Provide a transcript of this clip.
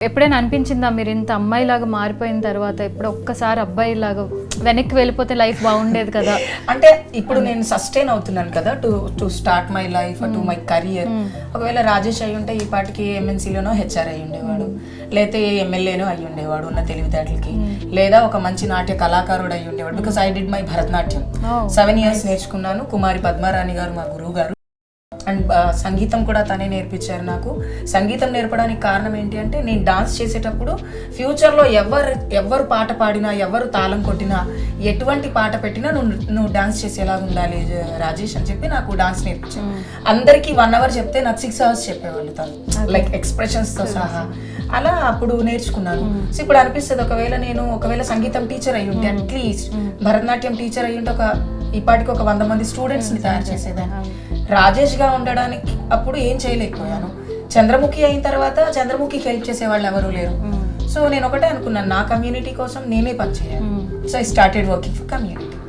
ఎప్పుడైనా అనిపించిందా మీరు ఇంత అమ్మాయిలాగా మారిపోయిన తర్వాత ఇప్పుడు ఒక్కసారి అబ్బాయిలాగా వెనక్కి వెళ్ళిపోతే లైఫ్ బాగుండేది కదా? అంటే ఇప్పుడు నేను సస్టైన్ అవుతున్నాను కదా to start my life to my career. ఒకవేళ రాజేష్ అయ్యి ఉంటే ఈ పాటికి ఎంఎన్సీలోనో హెచ్ఆర్ అయ్యి ఉండేవాడు, లేకపోతే ఎమ్మెల్యేనో అయ్యి ఉండేవాడు ఉన్న తెలివితేటలకి, లేదా ఒక మంచి నాట్య కళాకారుడు అయ్యి ఉండేవాడు. Because I did my Bharatanatyam 7 years నేర్చుకున్నాను. కుమారి పద్మారాణి గారు మా గురువు గారు. అండ్ సంగీతం కూడా తనే నేర్పించారు నాకు. సంగీతం నేర్పడానికి కారణం ఏంటి అంటే నేను డాన్స్ చేసేటప్పుడు ఫ్యూచర్లో ఎవరు పాట పాడినా, ఎవరు తాళం కొట్టినా, ఎటువంటి పాట పెట్టినా నువ్వు డాన్స్ చేసేలా ఉండాలి రాజేష్ అని చెప్పి నాకు డాన్స్ నేర్పించాను. అందరికీ 1 hour చెప్తే నాకు 6 hours చెప్పేవాళ్ళు తను, లైక్ ఎక్స్ప్రెషన్స్తో సహా. అలా అప్పుడు నేర్చుకున్నాను. సో ఇప్పుడు అనిపిస్తుంది ఒకవేళ సంగీతం టీచర్ అయ్యి ఉంటే, అట్లీస్ట్ భరతనాట్యం టీచర్ అయ్యి ఉంటే ఈ పాటికి ఒక 100 మంది స్టూడెంట్స్ని తయారు చేసేదాన్ని. రాజేష్గా ఉండడానికి అప్పుడు ఏం చేయలేకపోయాను. చంద్రముఖి అయిన తర్వాత చంద్రముఖికి హెల్ప్ చేసే వాళ్ళు ఎవరు లేరు. సో నేను ఒకటే అనుకున్నాను, నా కమ్యూనిటీ కోసం నేనే పని చేయాలి. So I started working for community.